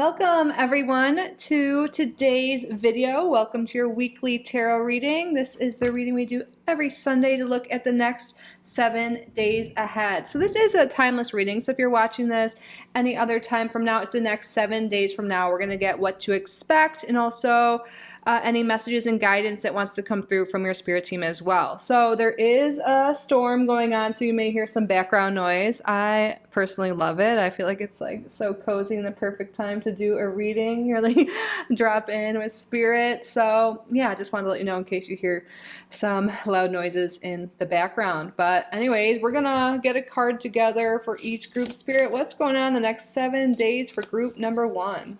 Welcome everyone to today's video. Welcome to your weekly tarot reading. This is the reading we do every Sunday to look at the next 7 days ahead. So this is a timeless reading. So if you're watching this any other time from now, it's the next 7 days from now. We're going to get what to expect and also any messages and guidance that wants to come through from your spirit team as well. So there is a storm going on, so you may hear some background noise. I personally love it. I feel like it's like so cozy and the perfect time to do a reading. You're like drop in with spirit. So yeah, I just wanted to let you know in case you hear some loud noises in the background. But anyways, we're gonna get a card together for each group spirit. What's going on the next 7 days for group number 1?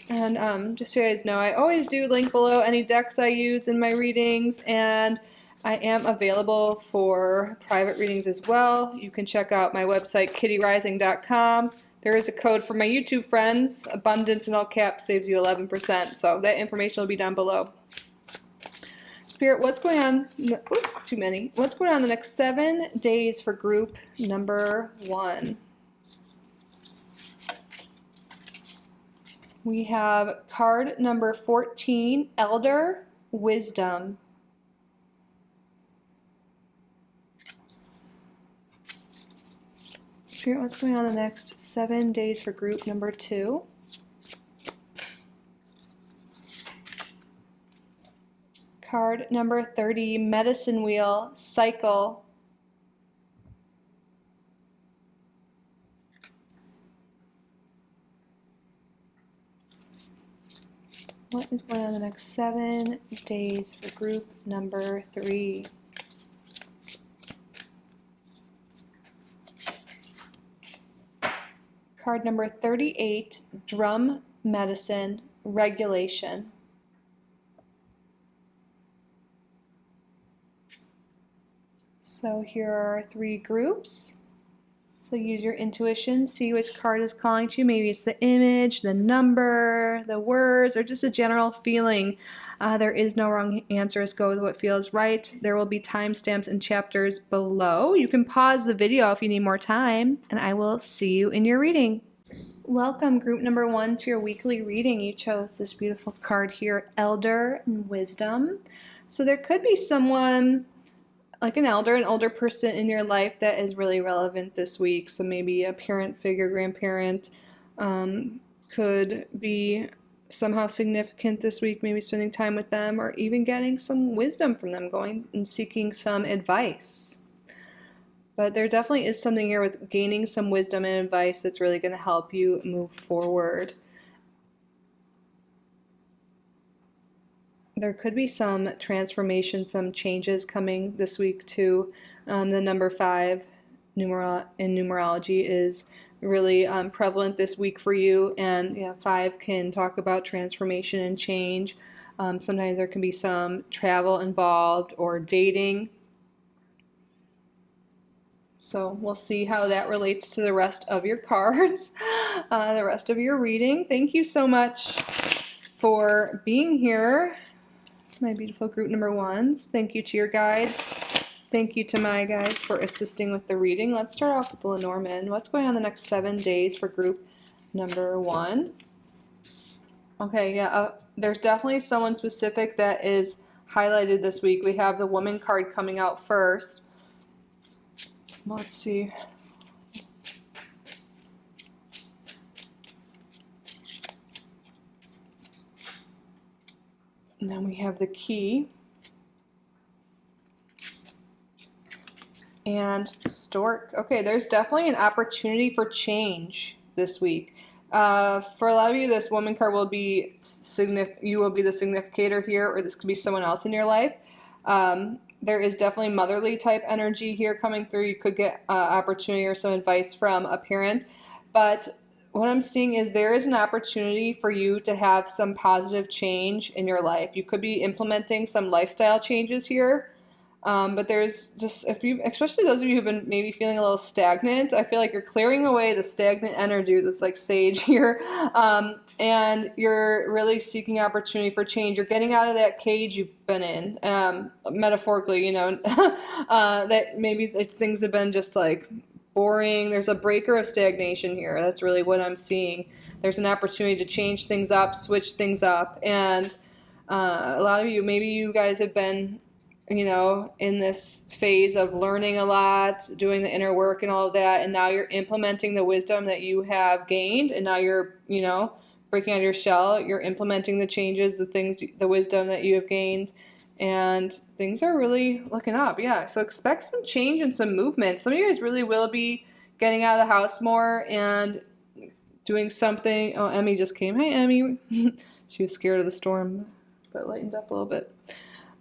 And just so you guys know, I always do link below any decks I use in my readings, and I am available for private readings as well. You can check out my website, kittyoutsidethebox. There is a code for my YouTube friends. Abundance in all caps saves you 11%. So that information will be down below. Spirit, what's going on? Ooh, too many. What's going on the next 7 days for group number 1? We have card number 14, Elder Wisdom. Spirit, what's going on the next 7 days for group number 2? Card number 30, Medicine Wheel, Cycle. What is going on the next 7 days for group number 3? Card number 38, Drum Medicine, Regulation. So here are our 3 groups. So use your intuition, see which card is calling to you. Maybe it's the image, the number, the words, or just a general feeling. There is no wrong answer. Just go with what feels right. There will be timestamps and chapters below. You can pause the video if you need more time, and I will see you in your reading. Welcome, group number 1, to your weekly reading. You chose this beautiful card here, Elder and Wisdom. So there could be someone like an older person in your life that is really relevant this week. So maybe a parent figure, grandparent, could be somehow significant this week, maybe spending time with them or even getting some wisdom from them, going and seeking some advice. But there definitely is something here with gaining some wisdom and advice that's really going to help you move forward. There could be some transformation, some changes coming this week too. The number 5 in numerology is really prevalent this week for you, and 5 can talk about transformation and change. Sometimes there can be some travel involved or dating. So we'll see how that relates to the rest of your cards, the rest of your reading. Thank you so much for being here. My beautiful group number 1s. Thank you to your guides. Thank you to my guides for assisting with the reading. Let's start off with the Lenormand. What's going on the next 7 days for group number 1? Okay, there's definitely someone specific that is highlighted this week. We have the Woman card coming out first. Let's see. And then we have the Key and Stork. Okay, there's definitely an opportunity for change this week. For a lot of you, this Woman card will be you will be the significator here, or this could be someone else in your life. There is definitely motherly type energy here coming through. You could get opportunity or some advice from a parent, but what I'm seeing is there is an opportunity for you to have some positive change in your life. You could be implementing some lifestyle changes here, but there's just, especially those of you who've been maybe feeling a little stagnant, I feel like you're clearing away the stagnant energy, this like sage here, and you're really seeking opportunity for change. You're getting out of that cage you've been in, metaphorically, that maybe things have been just like boring. There's a breaker of stagnation here. That's really what I'm seeing. There's an opportunity to change things up, switch things up. And a lot of you, maybe you guys have been, you know, in this phase of learning a lot, doing the inner work and all of that, and now you're implementing the wisdom that you have gained, and now you're, you know, breaking out of your shell, you're implementing the changes, the things, the wisdom that you have gained, and things are really looking up. Yeah, so expect some change and some movement. Some of you guys really will be getting out of the house more and doing something. Oh, Emmy just came. Hey, Emmy. She was scared of the storm, but lightened up a little bit.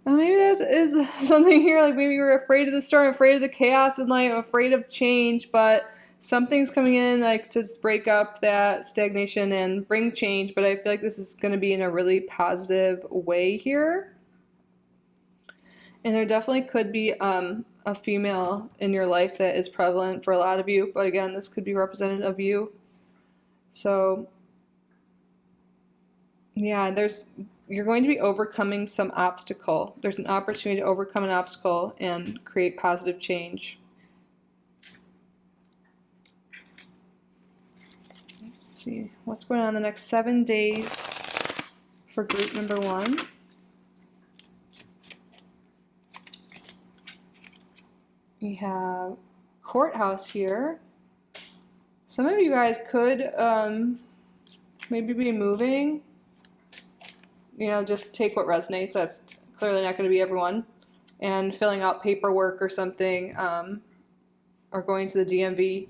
Maybe that is something here, like maybe you're afraid of the storm, afraid of the chaos in life, afraid of change, but something's coming in like to break up that stagnation and bring change, but I feel like this is going to be in a really positive way here. And there definitely could be a female in your life that is prevalent for a lot of you, but again, this could be representative of you. So yeah, you're going to be overcoming some obstacle. There's an opportunity to overcome an obstacle and create positive change. Let's see what's going on the next 7 days for group number 1. We have courthouse here. Some of you guys could maybe be moving. You know, just take what resonates. That's clearly not going to be everyone. And filling out paperwork or something, or going to the DMV.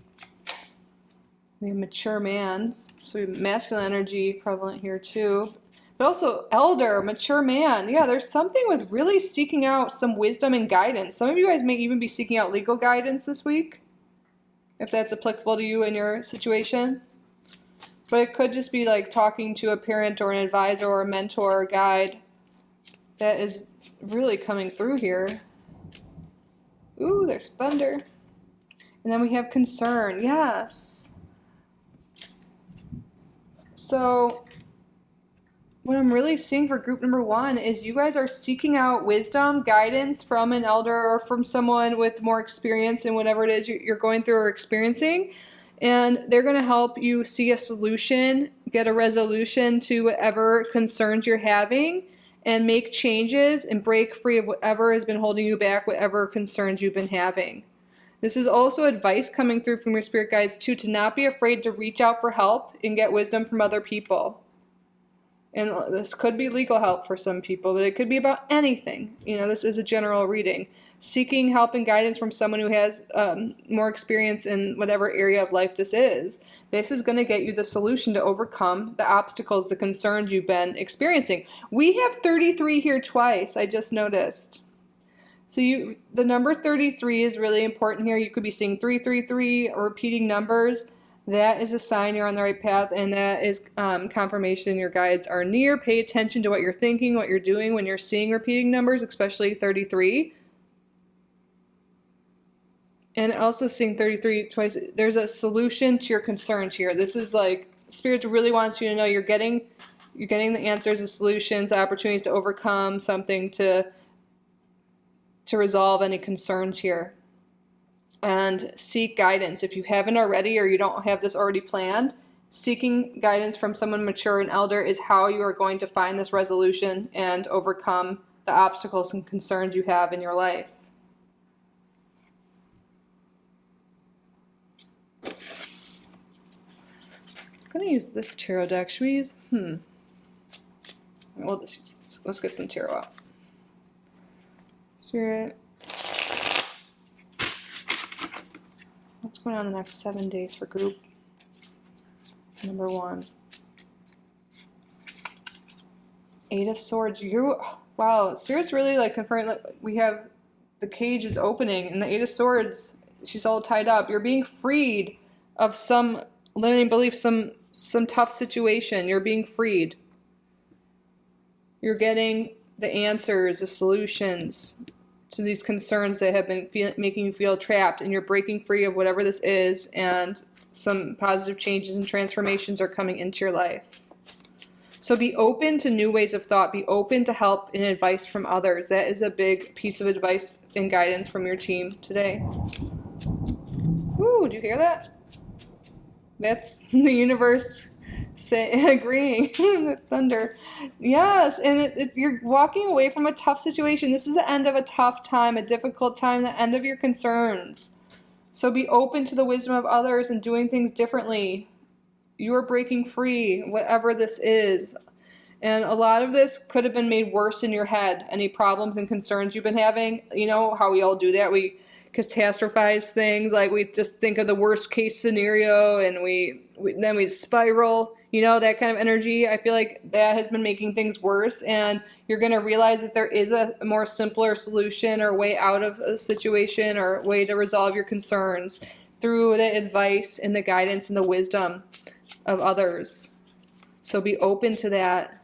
We have mature man, so we have masculine energy prevalent here too. But also elder, mature man. Yeah, there's something with really seeking out some wisdom and guidance. Some of you guys may even be seeking out legal guidance this week, if that's applicable to you in your situation. But it could just be like talking to a parent or an advisor or a mentor or guide that is really coming through here. Ooh, there's thunder. And then we have concern. Yes. So what I'm really seeing for group number 1 is you guys are seeking out wisdom, guidance from an elder or from someone with more experience in whatever it is you're going through or experiencing. And they're going to help you see a solution, get a resolution to whatever concerns you're having, and make changes and break free of whatever has been holding you back, whatever concerns you've been having. This is also advice coming through from your spirit guides too, to not be afraid to reach out for help and get wisdom from other people. And this could be legal help for some people, but it could be about anything. You know, this is a general reading. Seeking help and guidance from someone who has more experience in whatever area of life this is. This is going to get you the solution to overcome the obstacles, the concerns you've been experiencing. We have 33 here twice, I just noticed. So the number 33 is really important here. You could be seeing 333 or repeating numbers. That is a sign you're on the right path, and that is confirmation your guides are near. Pay attention to what you're thinking, what you're doing when you're seeing repeating numbers, especially 33. And also seeing 33 twice, there's a solution to your concerns here. This is like, Spirit really wants you to know you're getting the answers, the solutions, the opportunities to overcome something, to resolve any concerns here. And seek guidance. If you haven't already, or you don't have this already planned, seeking guidance from someone mature and elder is how you are going to find this resolution and overcome the obstacles and concerns you have in your life. Going to use this tarot deck. Should we use? We'll just use this. Let's get some tarot out. Spirit. What's going on the next 7 days for group number 1? 8 of Swords. Wow, Spirit's really like confirming that we have the cage is opening, and the 8 of Swords, she's all tied up. You're being freed of some limiting belief, some tough situation. You're being freed. You're getting the answers, the solutions to these concerns that have been making you feel trapped, and you're breaking free of whatever this is, and some positive changes and transformations are coming into your life. So be open to new ways of thought. Be open to help and advice from others. That is a big piece of advice and guidance from your team today. Woo, did you hear that? That's the universe agreeing. The thunder. Yes, and you're walking away from a tough situation. This is the end of a tough time, a difficult time, the end of your concerns. So be open to the wisdom of others and doing things differently. You are breaking free, whatever this is. And a lot of this could have been made worse in your head. Any problems and concerns you've been having, you know how we all do that. We catastrophize things, like we just think of the worst case scenario, and then we spiral, you know, that kind of energy. I feel like that has been making things worse, and you're going to realize that there is a more simpler solution or way out of a situation or way to resolve your concerns through the advice and the guidance and the wisdom of others. So be open to that.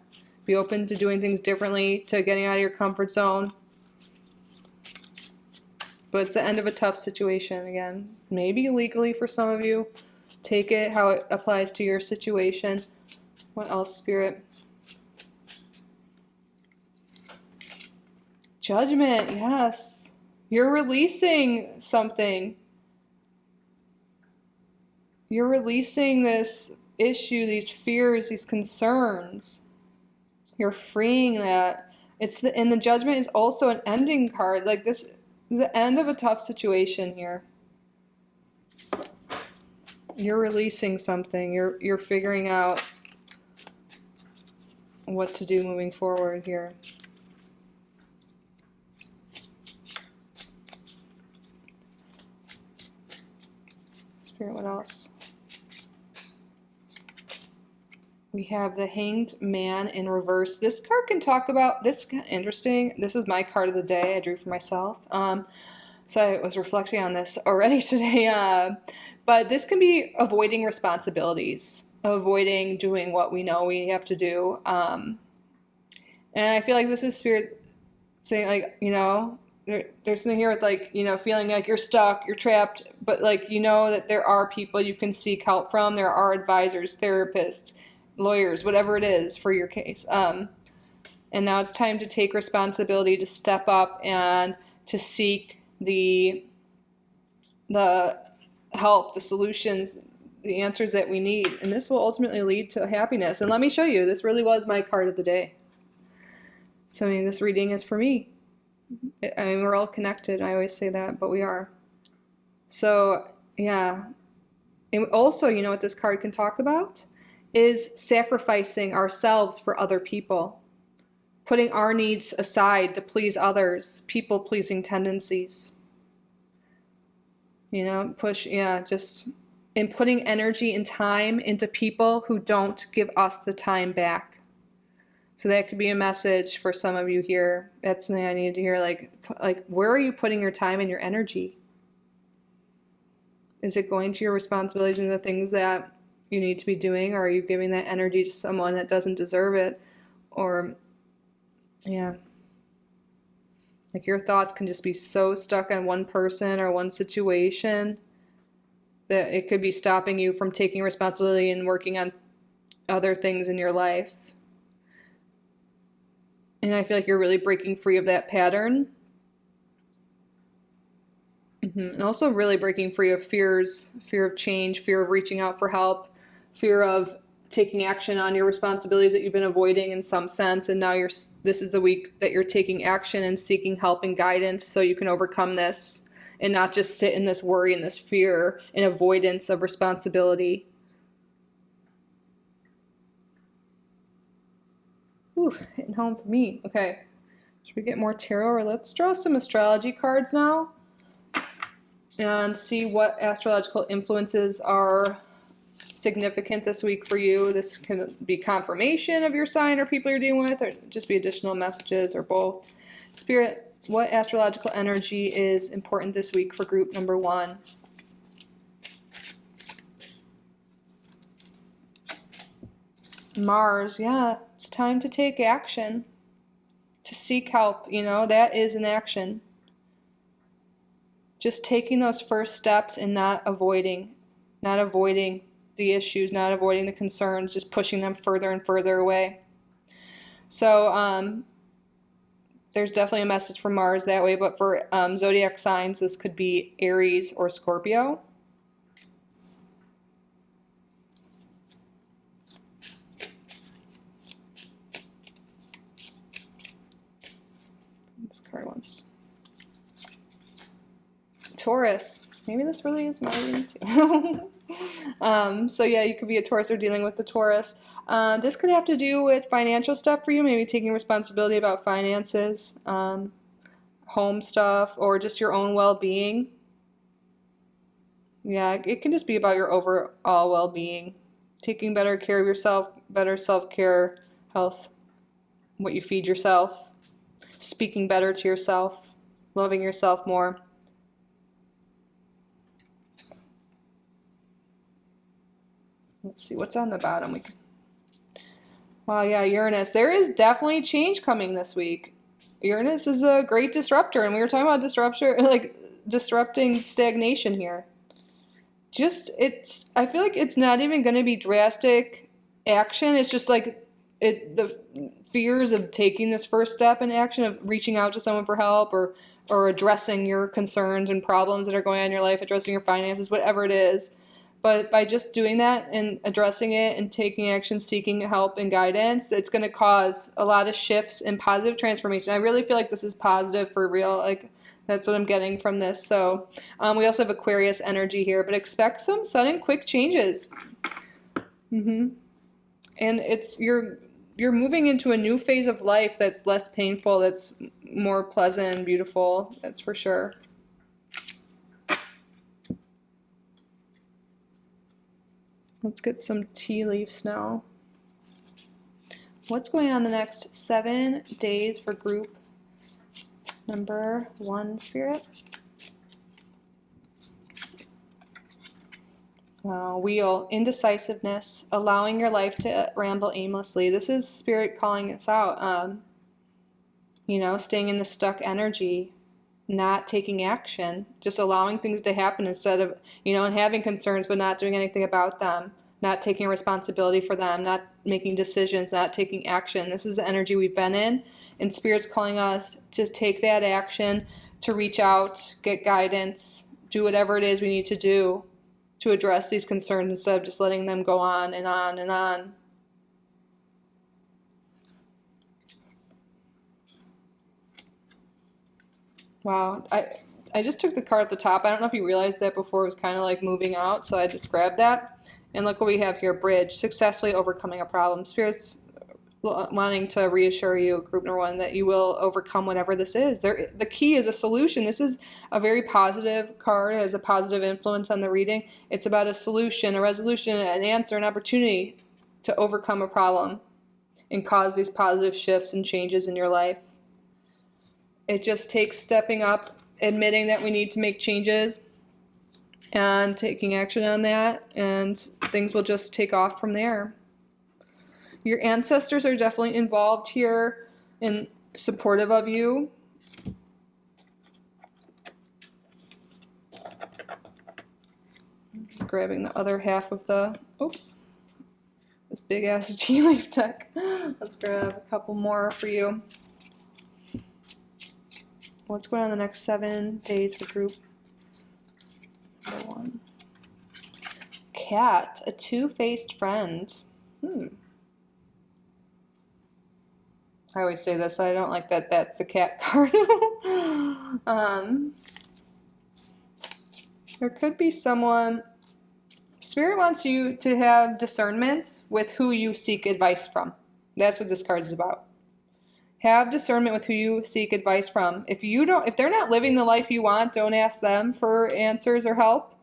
Be open to doing things differently, to getting out of your comfort zone. But it's the end of a tough situation again. Maybe legally for some of you. Take it how it applies to your situation. What else, Spirit? Judgment, yes. You're releasing something. You're releasing this issue, these fears, these concerns. You're freeing that. And the Judgment is also an ending card. Like this, the end of a tough situation here. You're releasing something. You're figuring out what to do moving forward here. Spirit, what else? We have the Hanged Man in reverse. This card can talk about, this is kind of interesting. This is my card of the day I drew for myself. So I was reflecting on this already today. But this can be avoiding responsibilities, avoiding doing what we know we have to do. And I feel like this is Spirit saying, like, you know, there's something here with, like, you know, feeling like you're stuck, you're trapped, but, like, you know that there are people you can seek help from. There are advisors, therapists, lawyers, whatever it is for your case. And now it's time to take responsibility, to step up and to seek the help, the solutions, the answers that we need. And this will ultimately lead to happiness. And let me show you, this really was my card of the day. So, I mean, this reading is for me. I mean, we're all connected. I always say that, but we are. So, yeah. And also, you know what this card can talk about? Is sacrificing ourselves for other people. Putting our needs aside to please others. People-pleasing tendencies. You know, just in putting energy and time into people who don't give us the time back. So that could be a message for some of you here. That's something I need to hear. Like, where are you putting your time and your energy? Is it going to your responsibilities and the things that you need to be doing, or are you giving that energy to someone that doesn't deserve it? Or, yeah. Like, your thoughts can just be so stuck on one person or one situation that it could be stopping you from taking responsibility and working on other things in your life. And I feel like you're really breaking free of that pattern. And also really breaking free of fears, fear of change, fear of reaching out for help, fear of taking action on your responsibilities that you've been avoiding in some sense. And now this is the week that you're taking action and seeking help and guidance so you can overcome this and not just sit in this worry and this fear and avoidance of responsibility. Ooh, hitting home for me. Okay, should we get more tarot, or let's draw some astrology cards now and see what astrological influences are significant this week for you. This can be confirmation of your sign or people you're dealing with, or just be additional messages, or both. Spirit, what astrological energy is important this week for group number 1? Mars, yeah, it's time to take action, to seek help. You know, that is an action. Just taking those first steps and not avoiding the issues, not avoiding the concerns, just pushing them further and further away. So there's definitely a message from Mars that way, but for zodiac signs, this could be Aries or Scorpio. card wants. Taurus. Maybe this really is my reading too. So yeah, you could be a Taurus or dealing with the Taurus. This could have to do with financial stuff for you, maybe taking responsibility about finances, home stuff, or just your own well-being. Yeah, it can just be about your overall well-being. Taking better care of yourself, better self-care, health, what you feed yourself, speaking better to yourself, loving yourself more. Let's see, what's on the bottom? Wow, yeah, Uranus. There is definitely change coming this week. Uranus is a great disruptor, and we were talking about disrupting stagnation here. I feel like it's not even going to be drastic action. It's just like the fears of taking this first step in action, of reaching out to someone for help, or addressing your concerns and problems that are going on in your life, addressing your finances, whatever it is. But by just doing that and addressing it and taking action, seeking help and guidance, it's going to cause a lot of shifts and positive transformation. I really feel like this is positive for real. Like, that's what I'm getting from this. So we also have Aquarius energy here, but expect some sudden, quick changes. And you're moving into a new phase of life that's less painful, that's more pleasant and beautiful. That's for sure. Let's get some tea leaves now. What's going on the next 7 days for group number 1, Spirit? Wheel, indecisiveness, allowing your life to ramble aimlessly. This is Spirit calling us out. Staying in the stuck energy, not taking action, just allowing things to happen instead of, and having concerns but not doing anything about them, not taking responsibility for them, not making decisions, not taking action. This is the energy we've been in, and Spirit's calling us to take that action, to reach out, get guidance, do whatever it is we need to do to address these concerns instead of just letting them go on and on and on. Wow, I just took the card at the top. I don't know if you realized that before. It was kind of like moving out, so I just grabbed that. And look what we have here, bridge, successfully overcoming a problem. Spirit's wanting to reassure you, group number 1, that you will overcome whatever this is. The key is a solution. This is a very positive card. It has a positive influence on the reading. It's about a solution, a resolution, an answer, an opportunity to overcome a problem and cause these positive shifts and changes in your life. It just takes stepping up, admitting that we need to make changes, and taking action on that, and things will just take off from there. Your ancestors are definitely involved here and supportive of you. Grabbing the other half of this big ass tea leaf deck. Let's grab a couple more for you. What's going on the next 7 days for group number 1? Cat, a two-faced friend. I always say this, I don't like that that's the cat card. There could be someone, Spirit wants you to have discernment with who you seek advice from. That's what this card is about. Have discernment with who you seek advice from. If they're not living the life you want, don't ask them for answers or help.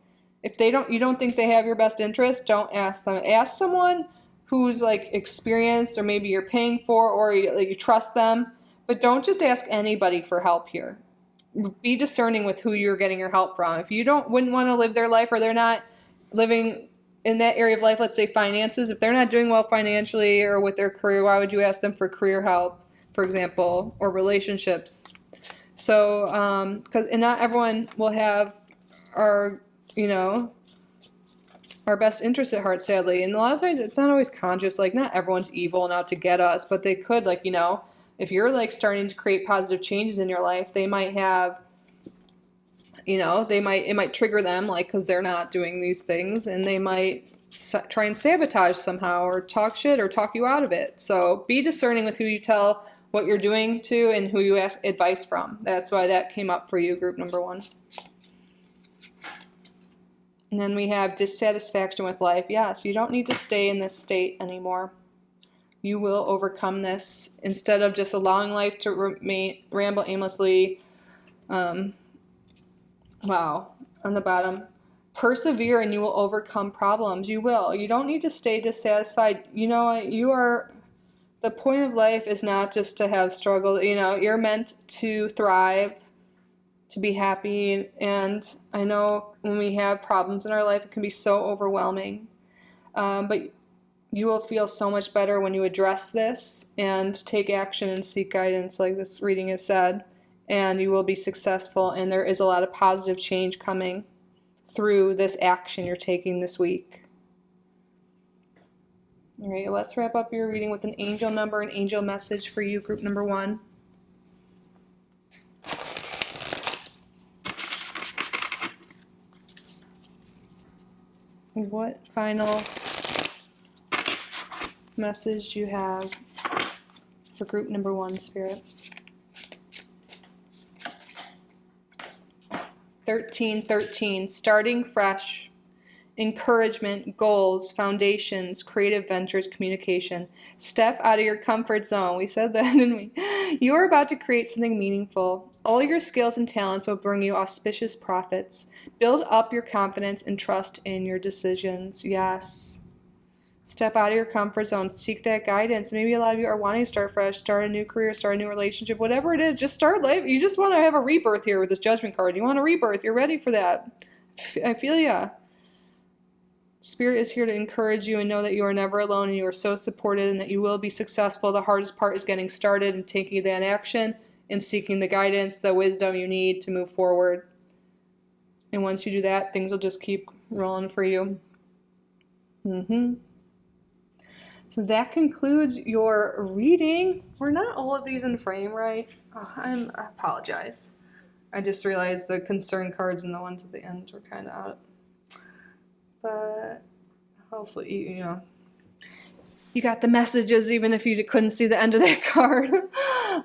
If you don't think they have your best interest, don't ask them. Ask someone who's like experienced, or maybe you're paying for, or you trust them. But don't just ask anybody for help here. Be discerning with who you're getting your help from. If you wouldn't want to live their life, or they're not living in that area of life, let's say finances, if they're not doing well financially or with their career, why would you ask them for career help, for example, or relationships? So, and not everyone will have our best interest at heart, sadly. And a lot of times it's not always conscious. Like, not everyone's evil and out to get us, but they could, if you're starting to create positive changes in your life, they might have, it might trigger them, because they're not doing these things, and they might try and sabotage somehow, or talk shit, or talk you out of it. So be discerning with who you tell what you're doing to and who you ask advice from. That's why that came up for you, group number 1. And then we have dissatisfaction with life. Yes, you don't need to stay in this state anymore. You will overcome this instead of just allowing life to ramble aimlessly. Wow, on the bottom. Persevere and you will overcome problems. You will. You don't need to stay dissatisfied. You know, the point of life is not just to have struggle. You know, you're meant to thrive, to be happy. And I know when we have problems in our life, it can be so overwhelming. But you will feel so much better when you address this and take action and seek guidance, like this reading has said. And you will be successful. And there is a lot of positive change coming through this action you're taking this week. All right, let's wrap up your reading with an angel number, an angel message for you, group number 1. What final message do you have for group number 1, Spirit? 1313, starting fresh, encouragement, goals, foundations, creative ventures, communication. Step out of your comfort zone. We said that, didn't we? You are about to create something meaningful. All your skills and talents will bring you auspicious profits. Build up your confidence and trust in your decisions. Yes. Step out of your comfort zone. Seek that guidance. Maybe a lot of you are wanting to start fresh, start a new career, start a new relationship, whatever it is. Just start life. You just want to have a rebirth here with this judgment card. You want a rebirth. You're ready for that. I feel ya. Spirit is here to encourage you and know that you are never alone and you are so supported and that you will be successful. The hardest part is getting started and taking that action and seeking the guidance, the wisdom you need to move forward. And once you do that, things will just keep rolling for you. So that concludes your reading. Were not all of these in frame, right? Oh, I apologize. I just realized the concern cards and the ones at the end were kind of out. But hopefully, you know, you got the messages even if you couldn't see the end of that card.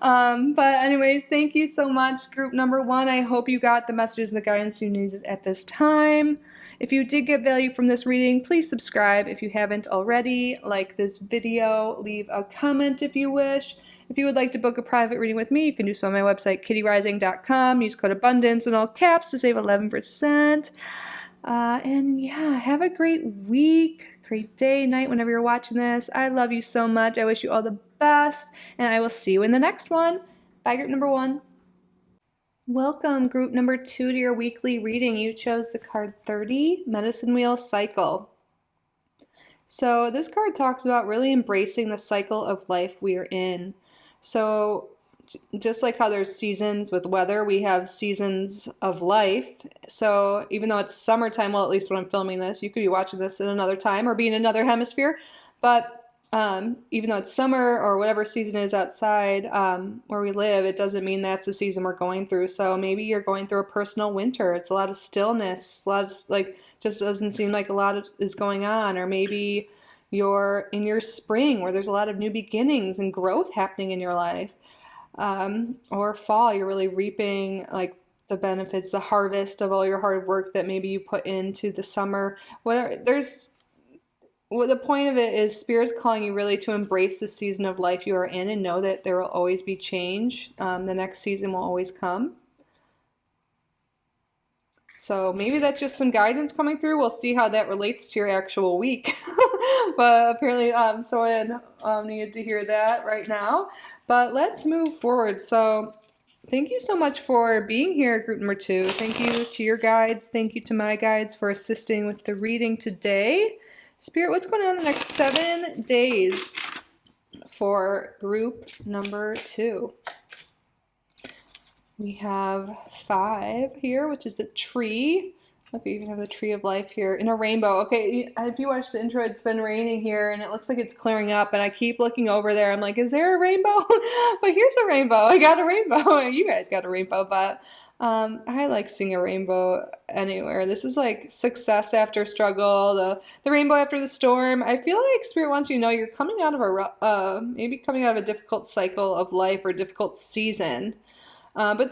But anyways, thank you so much, group number 1. I hope you got the messages and the guidance you needed at this time. If you did get value from this reading, please subscribe if you haven't already. Like this video, leave a comment if you wish. If you would like to book a private reading with me, you can do so on my website, kittyoutsidethebox.com. Use code ABUNDANCE in all caps to save 11%. And yeah, have a great week, great day, night, whenever you're watching this. I love you so much. I wish you all the best, and I will see you in the next one. Bye, group number 1. Welcome, group number 2, to your weekly reading. You chose the card 30, Medicine Wheel Cycle. So this card talks about really embracing the cycle of life we are in. So just like how there's seasons with weather, we have seasons of life. So even though it's summertime, well, at least when I'm filming this, you could be watching this in another time or be in another hemisphere. But even though it's summer or whatever season is outside where we live, it doesn't mean that's the season we're going through. So maybe you're going through a personal winter. It's a lot of stillness, a lot of just doesn't seem like a lot is going on. Or maybe you're in your spring where there's a lot of new beginnings and growth happening in your life. Or fall, you're really reaping like the benefits, the harvest of all your hard work that maybe you put into the summer. The point of it is Spirit's calling you really to embrace the season of life you are in and know that there will always be change. The next season will always come. So maybe that's just some guidance coming through. We'll see how that relates to your actual week. But apparently someone needed to hear that right now. But let's move forward. So thank you so much for being here, group number 2. Thank you to your guides. Thank you to my guides for assisting with the reading today. Spirit, what's going on in the next 7 days for group number 2? We have 5 here, which is the tree. Look, we even have the tree of life here in a rainbow. Okay, if you watched the intro, it's been raining here, and it looks like it's clearing up, and I keep looking over there. I'm like, is there a rainbow? But here's a rainbow. I got a rainbow. You guys got a rainbow, but I like seeing a rainbow anywhere. This is like success after struggle, the rainbow after the storm. I feel like Spirit wants you to know you're coming out of maybe coming out of a difficult cycle of life or difficult season. But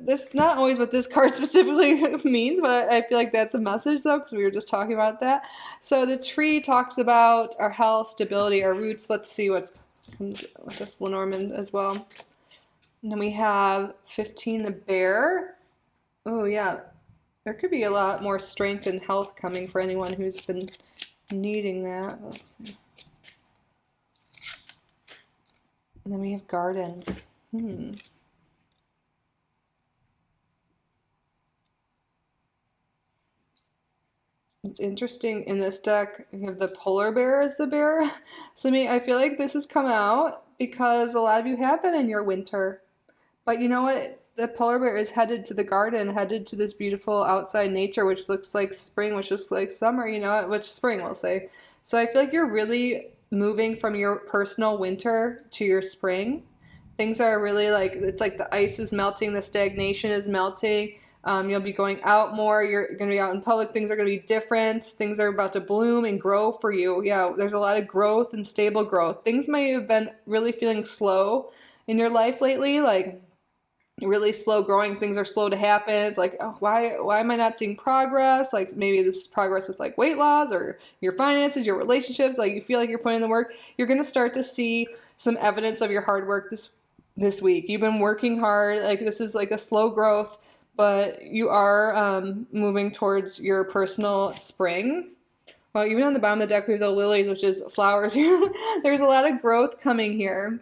this not always what this card specifically means, but I feel like that's a message though, because we were just talking about that. So the tree talks about our health, stability, our roots. Let's see what's comes with this Lenormand as well. And then we have 15, the bear. Oh yeah, there could be a lot more strength and health coming for anyone who's been needing that. Let's see. And then we have garden. It's interesting in this deck, you have the polar bear as the bear. So I feel like this has come out because a lot of you have been in your winter. But you know what? The polar bear is headed to the garden, headed to this beautiful outside nature, which looks like spring, which looks like summer, you know, which spring we'll say. So I feel like you're really moving from your personal winter to your spring. Things are really like, it's like the ice is melting, the stagnation is melting. You'll be going out more. You're going to be out in public. Things are going to be different. Things are about to bloom and grow for you. Yeah, there's a lot of growth and stable growth. Things may have been really feeling slow in your life lately, like really slow growing. Things are slow to happen. It's like, oh, why am I not seeing progress? Like maybe this is progress with like weight loss or your finances, your relationships. Like you feel like you're putting in the work. You're going to start to see some evidence of your hard work this week. You've been working hard. Like this is like a slow growth, but you are moving towards your personal spring. Well, even on the bottom of the deck, we have the lilies, which is flowers. There's a lot of growth coming here.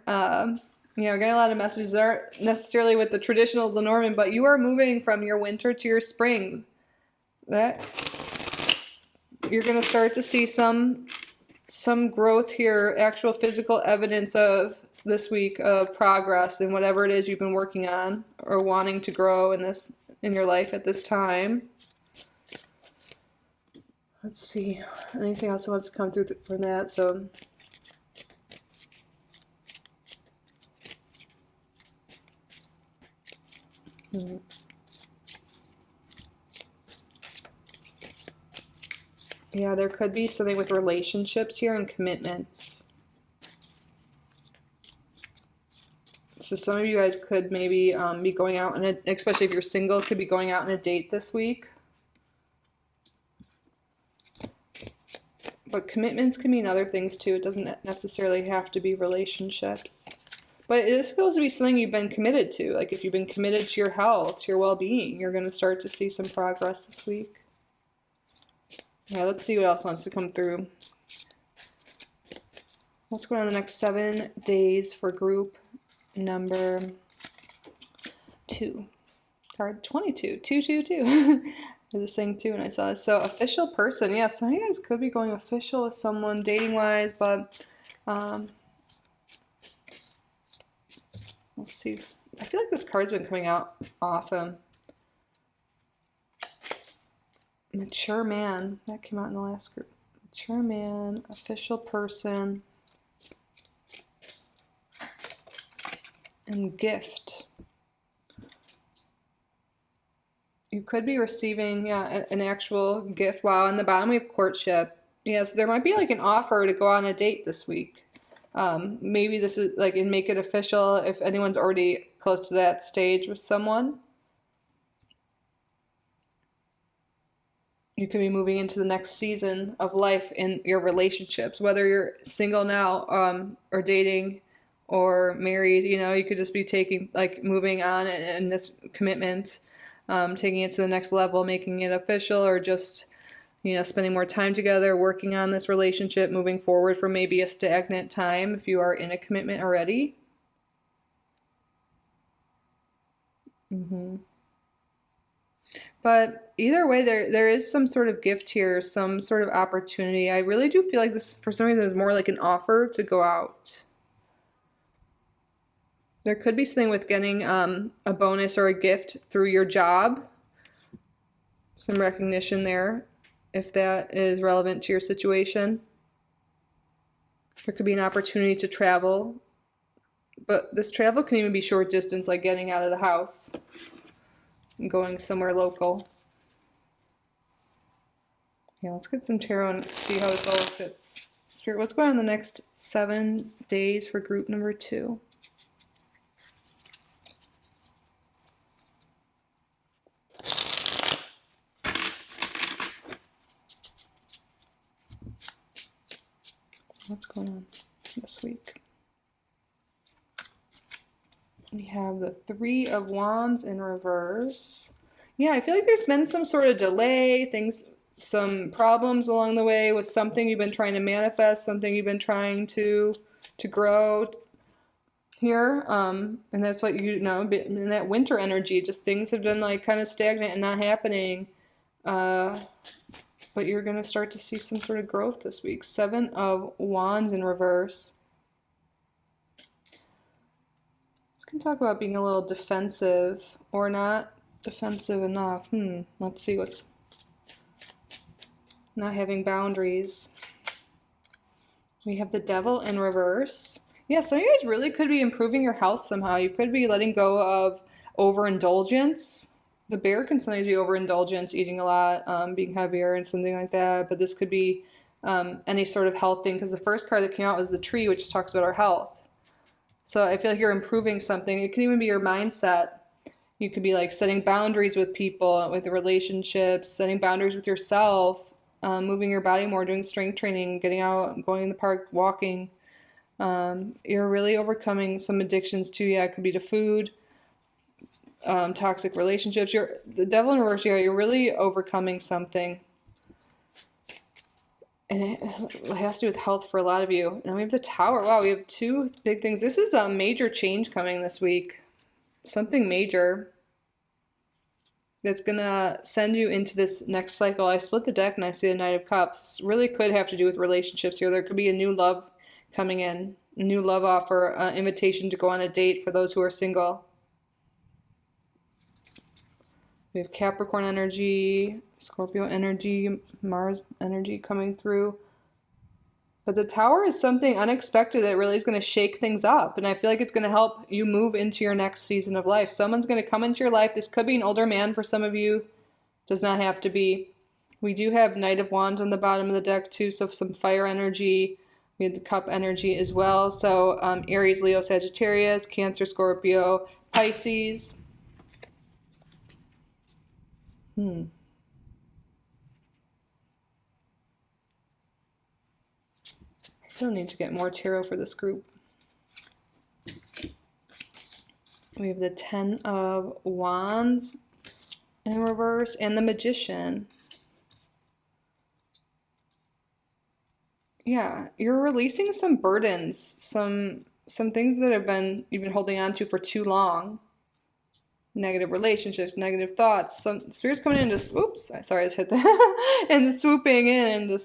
You know, getting a lot of messages that aren't necessarily with the traditional Lenormand, but you are moving from your winter to your spring. That you're going to start to see some growth here, actual physical evidence of this week of progress in whatever it is you've been working on or wanting to grow in your life at this time. Let's see, anything else that wants to come through from that? So yeah, there could be something with relationships here and commitments. So some of you guys could maybe be going out, especially if you're single, could be going out on a date this week. But commitments can mean other things too. It doesn't necessarily have to be relationships. But it is supposed to be something you've been committed to. Like if you've been committed to your health, to your well-being, you're going to start to see some progress this week. Yeah, let's see what else wants to come through. What's going on the next 7 days for group number 2? Card 22. 222. I was just saying 2 when I saw this. So official person. Yeah, some of you guys could be going official with someone dating-wise, but let's see. I feel like this card's been coming out often. Mature man. That came out in the last group. Mature man, official person, and gift. You could be receiving, yeah, an actual gift. Wow, on the bottom we have courtship. Yes, there might be like an offer to go on a date this week. Maybe this is like, and make it official if anyone's already close to that stage with someone. You could be moving into the next season of life in your relationships, whether you're single now, or dating or married. You know, you could just be moving on in this commitment, taking it to the next level, making it official, or just, you know, spending more time together, working on this relationship, moving forward from maybe a stagnant time if you are in a commitment already. But either way, there is some sort of gift here, some sort of opportunity. I really do feel like this, for some reason, is more like an offer to go out. There could be something with getting a bonus or a gift through your job. Some recognition there, if that is relevant to your situation. There could be an opportunity to travel. But this travel can even be short distance, like getting out of the house. and going somewhere local. Yeah, let's get some tarot and see how this all fits. Spirit, what's going on in the next 7 days for group number 2? What's going on this week? We have the 3 of Wands in reverse. Yeah, I feel like there's been some sort of delay, some problems along the way with something you've been trying to manifest, something you've been trying to grow here. And that's what you know, in that winter energy, just things have been like kind of stagnant and not happening. But you're going to start to see some sort of growth this week. 7 of Wands in reverse. Let's can talk about being a little defensive or not defensive enough. Let's see what's not having boundaries. We have the Devil in reverse. Yeah, some of you guys really could be improving your health somehow. You could be letting go of overindulgence. The Bear can sometimes be overindulgence, eating a lot, being heavier and something like that. But this could be any sort of health thing, because the first card that came out was the Tree, which talks about our health. So I feel like you're improving something. It can even be your mindset. You could be like setting boundaries with people, with the relationships, setting boundaries with yourself, moving your body more, doing strength training, getting out, going in the park, walking. You're really overcoming some addictions too. Yeah, it could be to food, toxic relationships. The Devil in reverse, yeah, you're really overcoming something. And it has to do with health for a lot of you. And then we have the Tower. Wow, we have 2 big things. This is a major change coming this week. Something major that's going to send you into this next cycle. I split the deck and I see the Knight of Cups. This really could have to do with relationships here. There could be a new love coming in, a new love offer, invitation to go on a date for those who are single. We have Capricorn energy, Scorpio energy, Mars energy coming through. But the Tower is something unexpected that really is going to shake things up. And I feel like it's going to help you move into your next season of life. Someone's going to come into your life. This could be an older man for some of you. Does not have to be. We do have Knight of Wands on the bottom of the deck too. So some fire energy. We have the Cup energy as well. So Aries, Leo, Sagittarius, Cancer, Scorpio, Pisces. I still need to get more tarot for this group. We have the 10 of Wands in reverse and the Magician. Yeah, you're releasing some burdens, some things that you've been holding on to for too long. Negative relationships, negative thoughts. Some spirits coming in, just oops, sorry, I just hit that, and just swooping in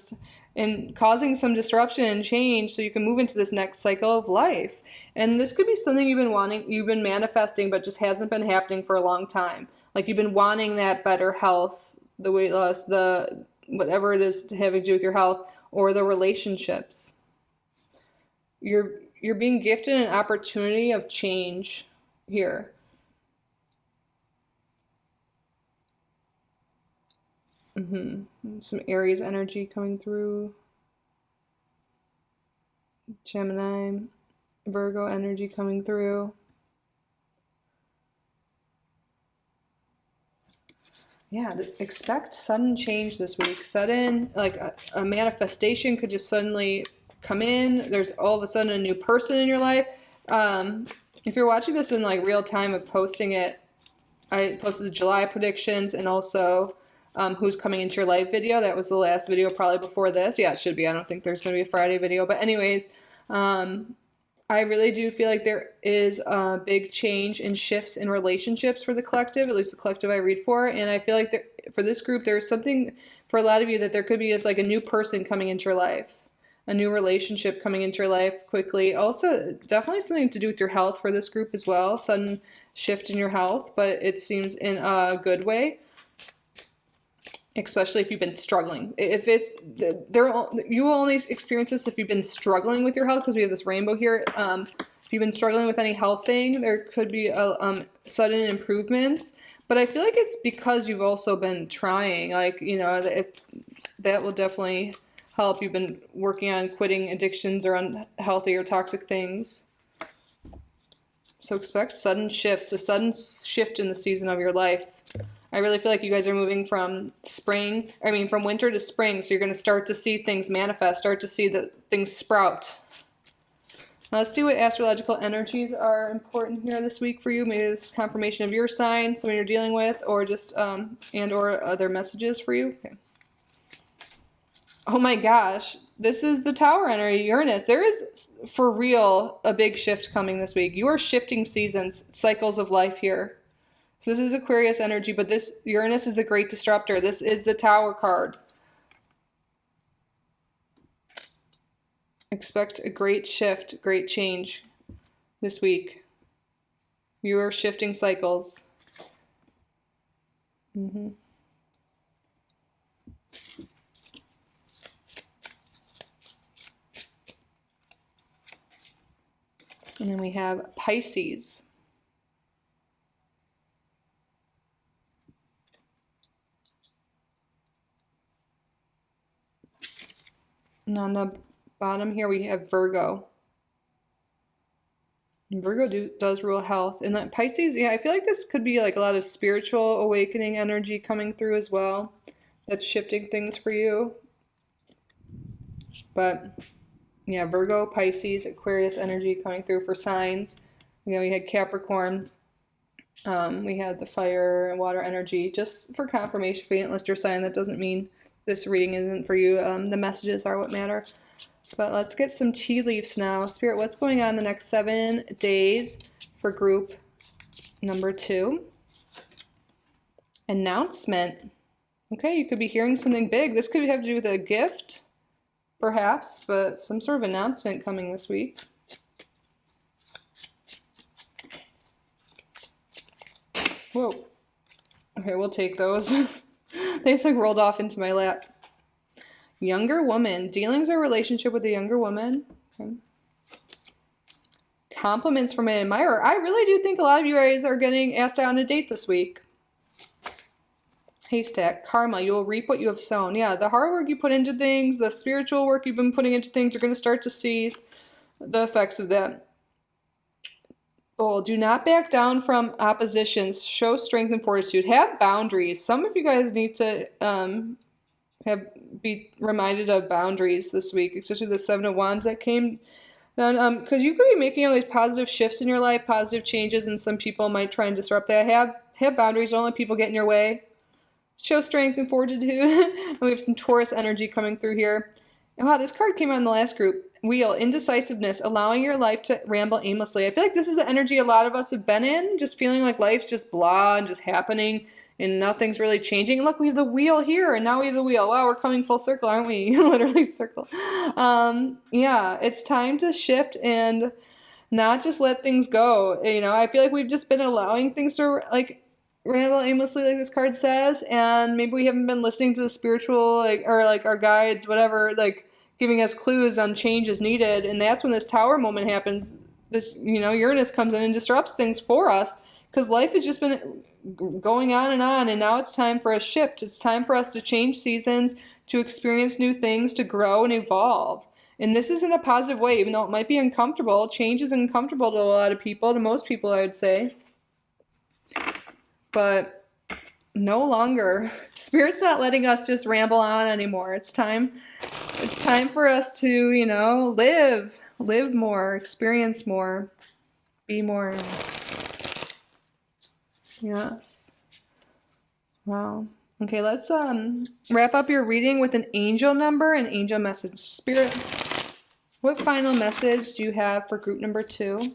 and causing some disruption and change so you can move into this next cycle of life. And this could be something you've been manifesting, but just hasn't been happening for a long time. Like you've been wanting that better health, the weight loss, the whatever it is having to do with your health or the relationships. You're being gifted an opportunity of change here. Some Aries energy coming through. Gemini, Virgo energy coming through. Yeah, expect sudden change this week. Sudden, like a manifestation could just suddenly come in. There's all of a sudden a new person in your life. If you're watching this in like real time of posting it, I posted the July predictions and also who's coming into your life video. That was the last video probably before this. Yeah, it should be. I don't think there's going to be a Friday video. But anyways, I really do feel like there is a big change and shifts in relationships for the collective, at least the collective I read for. And I feel like for this group, there's something for a lot of you that there could be as like a new person coming into your life, a new relationship coming into your life quickly. Also, definitely something to do with your health for this group as well. Sudden shift in your health, but it seems in a good way. Especially if you've been struggling. You will only experience this if you've been struggling with your health, because we have this rainbow here. If you've been struggling with any health thing, there could be sudden improvements. But I feel like it's because you've also been trying, like, you know, if that will definitely help. You've been working on quitting addictions or unhealthy or toxic things. So expect sudden shifts, a sudden shift in the season of your life. I really feel like you guys are moving from from winter to spring. So you're going to start to see things manifest, start to see the things sprout. Now let's see what astrological energies are important here this week for you. Maybe this is confirmation of your sign, someone you're dealing with, or just, and or other messages for you. Okay. Oh my gosh, this is the Tower energy, Uranus. There is, for real, a big shift coming this week. You are shifting seasons, cycles of life here. So this is Aquarius energy, but this Uranus is the great disruptor. This is the Tower card. Expect a great shift, great change this week. You are shifting cycles. And then we have Pisces. And on the bottom here we have Virgo. And Virgo does rule health. And that Pisces, yeah, I feel like this could be like a lot of spiritual awakening energy coming through as well. That's shifting things for you. But yeah, Virgo, Pisces, Aquarius energy coming through for signs. You know, we had Capricorn. We had the fire and water energy. Just for confirmation, if you didn't list your sign, that doesn't mean this reading isn't for you. The messages are what matter. But let's get some tea leaves now. Spirit, what's going on the next 7 days for group number 2? Announcement. Okay, you could be hearing something big. This could have to do with a gift, perhaps, but some sort of announcement coming this week. Whoa. Okay, we'll take those. They just like rolled off into my lap. Younger woman. Dealings or relationship with a younger woman. Okay. Compliments from an admirer. I really do think a lot of you guys are getting asked out on a date this week. Haystack. Karma. You will reap what you have sown. Yeah, the hard work you put into things, the spiritual work you've been putting into things, you're going to start to see the effects of that. Oh, do not back down from oppositions. Show strength and fortitude. Have boundaries. Some of you guys need to be reminded of boundaries this week, especially the 7 of Wands that came down. Because you could be making all these positive shifts in your life, positive changes, and some people might try and disrupt that. Have boundaries. Don't let people get in your way. Show strength and fortitude. And we have some Taurus energy coming through here. And wow, this card came out in the last group. Wheel, indecisiveness, allowing your life to ramble aimlessly. I feel like this is the energy a lot of us have been in, just feeling like life's just blah and just happening and nothing's really changing. Look, we have the wheel here and now we have the wheel. Wow, we're coming full circle, aren't we? Literally circle. Yeah, it's time to shift and not just let things go. You know, I feel like we've just been allowing things to like ramble aimlessly, like this card says, and maybe we haven't been listening to the spiritual, or our guides, whatever, giving us clues on changes needed. And that's when this Tower moment happens. This, Uranus comes in and disrupts things for us because life has just been going on, and now it's time for a shift. It's time for us to change seasons, to experience new things, to grow and evolve. And this is in a positive way, even though it might be uncomfortable. Change is uncomfortable to a lot of people, to most people, I would say. But no longer. Spirit's not letting us just ramble on anymore. It's time for us to, live more, experience more, be more. Yes. Wow. Okay, let's wrap up your reading with an angel number and angel message. Spirit, what final message do you have for group number 2?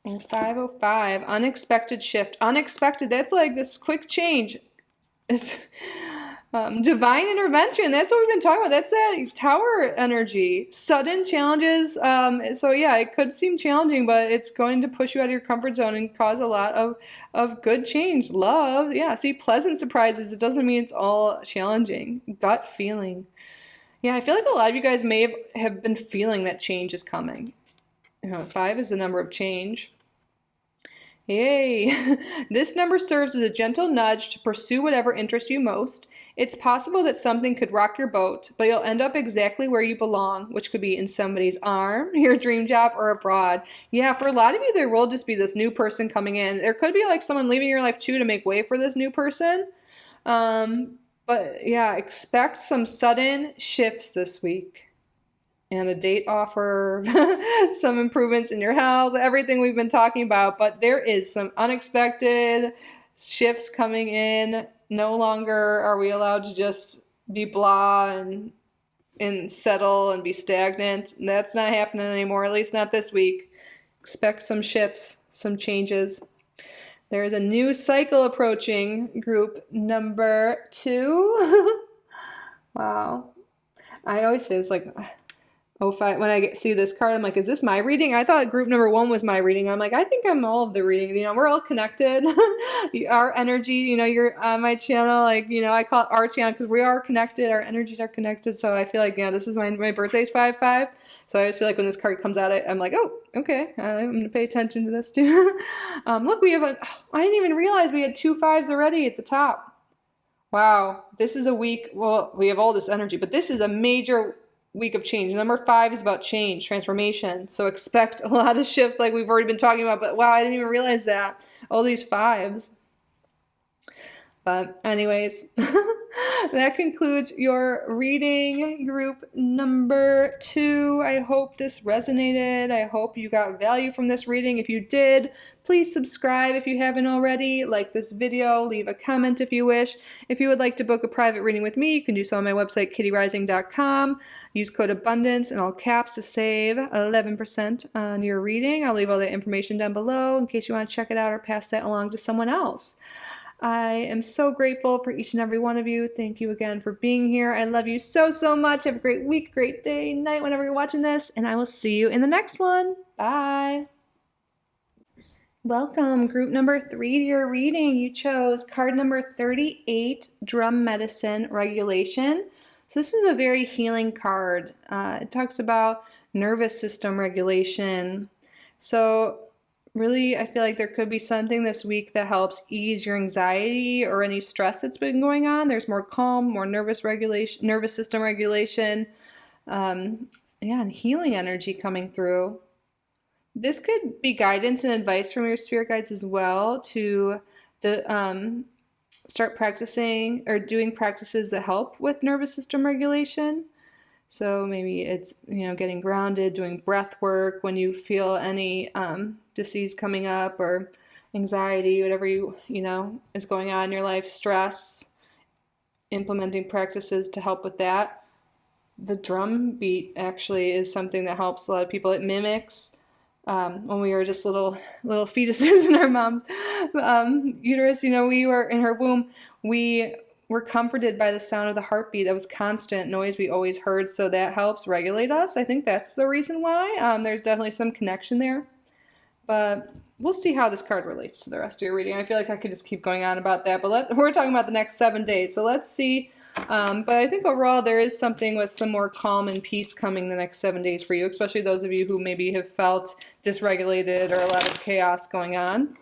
And 505, unexpected shift. Unexpected, that's like this quick change. It's divine intervention. That's what we've been talking about. That's that Tower energy. Sudden challenges. So yeah, it could seem challenging, but it's going to push you out of your comfort zone and cause a lot of good change. Love. Yeah, see, pleasant surprises. It doesn't mean it's all challenging. Gut feeling. Yeah, I feel like a lot of you guys may have been feeling that change is coming. 5 is the number of change. Yay! This number serves as a gentle nudge to pursue whatever interests you most. It's possible that something could rock your boat, but you'll end up exactly where you belong, which could be in somebody's arm, your dream job, or abroad. Yeah, for a lot of you, there will just be this new person coming in. There could be like someone leaving your life too to make way for this new person. But yeah, expect some sudden shifts this week. And a date offer, some improvements in your health, everything we've been talking about. But there is some unexpected shifts coming in. No longer are we allowed to just be blah and settle and be stagnant. That's not happening anymore, at least not this week. Expect some shifts, some changes. There is a new cycle approaching, group number 2. Wow. I always say it's like, when I see this card, I'm like, is this my reading? I thought group number 1 was my reading. I'm like, I think I'm all of the reading. We're all connected. Our energy, you're on my channel. Like, I call it our channel because we are connected. Our energies are connected. So I feel like, this is my birthday's 5/5. So I just feel like when this card comes out, I'm like, oh, okay. I'm going to pay attention to this too. Look, I didn't even realize we had 2 5s already at the top. Wow. This is a week. Well, we have all this energy, but this is a major week of change. Number 5 is about change, transformation. So expect a lot of shifts like we've already been talking about, but wow, I didn't even realize that. All these 5s. But anyways, that concludes your reading, group number 2. I hope this resonated. I hope you got value from this reading. If you did, please subscribe if you haven't already. Like this video, leave a comment if you wish. If you would like to book a private reading with me, you can do so on my website, kittyoutsidethebox.com. Use code ABUNDANCE in all caps to save 11% on your reading. I'll leave all that information down below in case you want to check it out or pass that along to someone else. I am so grateful for each and every one of you. Thank you again for being here. I love you so, so much. Have a great week, great day, night, whenever you're watching this, and I will see you in the next one. Bye. Welcome, group number 3 to your reading. You chose card number 38, Drum Medicine Regulation. So this is a very healing card. It talks about nervous system regulation. So really, I feel like there could be something this week that helps ease your anxiety or any stress that's been going on. There's more calm, more nervous system regulation, and healing energy coming through. This could be guidance and advice from your spirit guides as well to start practicing or doing practices that help with nervous system regulation. So maybe it's, getting grounded, doing breath work when you feel any disease coming up or anxiety, whatever is going on in your life, stress, implementing practices to help with that. The drum beat actually is something that helps a lot of people. It mimics when we were just little fetuses in our mom's uterus, we were in her womb, we were comforted by the sound of the heartbeat. That was constant noise we always heard, so that helps regulate us. I think that's the reason why. There's definitely some connection there, but we'll see how this card relates to the rest of your reading. I feel like I could just keep going on about that, but we're talking about the next 7 days, so let's see. But I think overall there is something with some more calm and peace coming the next 7 days for you, especially those of you who maybe have felt dysregulated or a lot of chaos going on.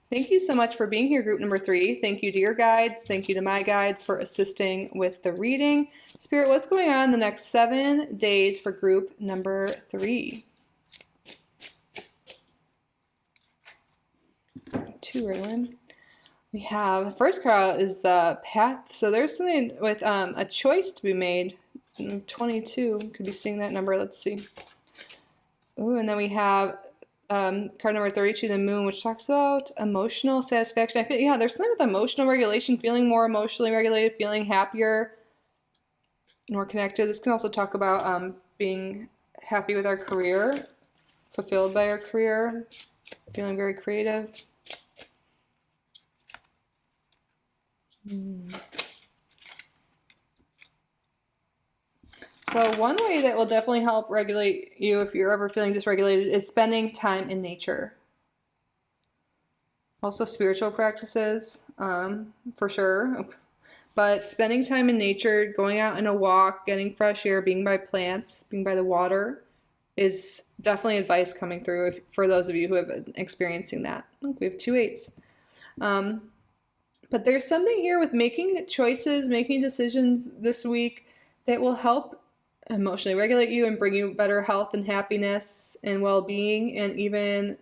Thank you so much for being here, group number 3. Thank you to your guides. Thank you to my guides for assisting with the reading. Spirit, what's going on the next 7 days for group number 3? 2 right. We have, the first card is the path. So there's something with a choice to be made. 22, could be seeing that number. Let's see. Ooh, and then we have card number 32, the moon, which talks about emotional satisfaction. There's something with emotional regulation, feeling more emotionally regulated, feeling happier, more connected. This can also talk about being happy with our career, fulfilled by our career, feeling very creative. So one way that will definitely help regulate you if you're ever feeling dysregulated is spending time in nature. Also spiritual practices, for sure. But spending time in nature, going out on a walk, getting fresh air, being by plants, being by the water is definitely advice coming through for those of you who have been experiencing that. Oh, we have 2 8s. But there's something here with making choices, making decisions this week that will help emotionally regulate you and bring you better health and happiness and well-being, and even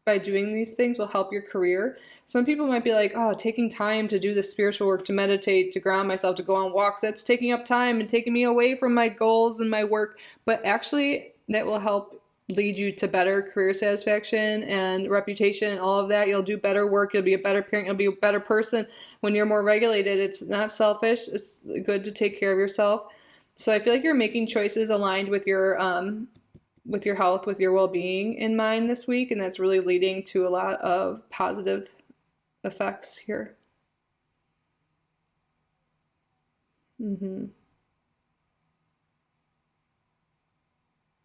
by doing these things will help your career. Some people might be like, oh, taking time to do this spiritual work, to meditate, to ground myself, to go on walks, that's taking up time and taking me away from my goals and my work. But actually, that will help lead you to better career satisfaction and reputation and all of that. You'll do better work. You'll be a better parent. You'll be a better person when you're more regulated. It's not selfish. It's good to take care of yourself. So I feel like you're making choices aligned with your health, with your well-being in mind this week, and that's really leading to a lot of positive effects here.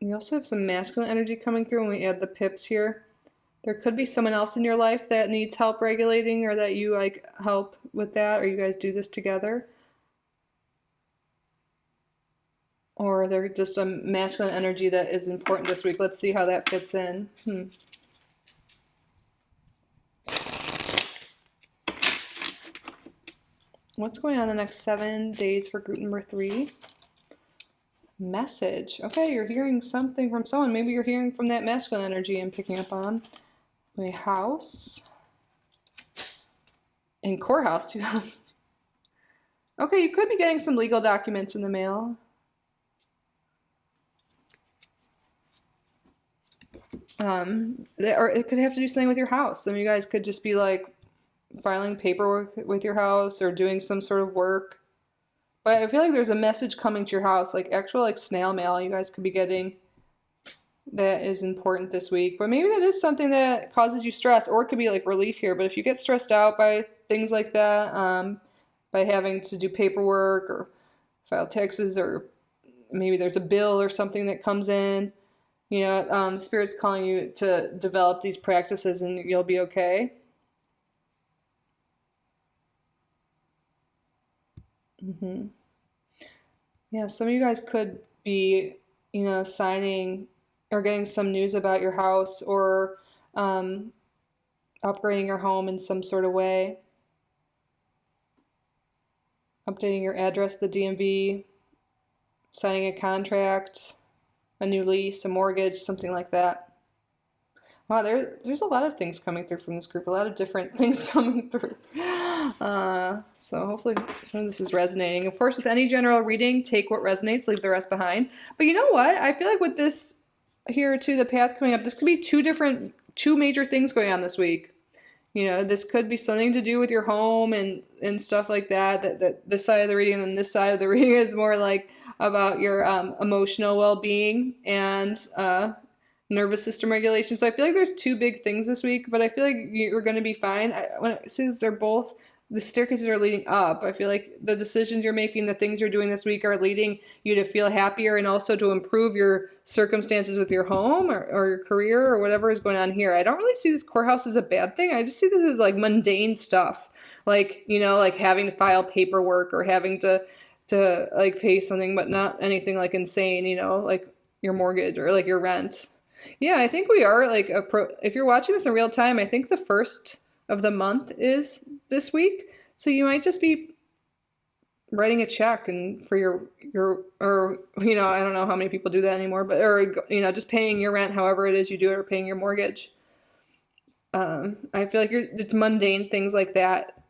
We also have some masculine energy coming through when we add the pips here. There could be someone else in your life that needs help regulating, or that you like help with that, or you guys do this together. Or they're just a masculine energy that is important this week. Let's see how that fits in. What's going on the next 7 days for group number 3? Message. Okay, you're hearing something from someone. Maybe you're hearing from that masculine energy I'm picking up on. My house. And courthouse too. Okay, you could be getting some legal documents in the mail. Or it could have to do something with your house. Some of you guys could just be like filing paperwork with your house or doing some sort of work. But I feel like there's a message coming to your house, like actual like snail mail you guys could be getting that is important this week. But maybe that is something that causes you stress, or it could be like relief here. But if you get stressed out by things like that, by having to do paperwork or file taxes, or maybe there's a bill or something that comes in, you know, Spirit's calling you to develop these practices and you'll be okay. Yeah, some of you guys could be, you know, signing or getting some news about your house, or upgrading your home in some sort of way. Updating your address to the DMV, signing a contract, a new lease, a mortgage, something like that. Wow, there's a lot of things coming through from this group, a lot of different things coming through. So hopefully some of this is resonating. Of course, with any general reading, take what resonates, leave the rest behind. But you know what? I feel like with this here too, the path coming up, this could be two major things going on this week. You know, this could be something to do with your home and stuff like that, that this side of the reading, and then this side of the reading is more like about your emotional well-being and nervous system regulation. So I feel like there's 2 big things this week, but I feel like you're going to be fine. Since they're both, the staircases are leading up, I feel like the decisions you're making, the things you're doing this week are leading you to feel happier and also to improve your circumstances with your home or your career or whatever is going on here. I don't really see this courthouse as a bad thing. I just see this as like mundane stuff. Like, you know, like having to file paperwork or having to like pay something, but not anything like insane, you know, like your mortgage or like your rent. Yeah, I think we are like if you're watching this in real time, I think the first of the month is this week. So you might just be writing a check and for your or you know, I don't know how many people do that anymore, but or you know, just paying your rent however it is you do it, or paying your mortgage. I feel like it's mundane things like that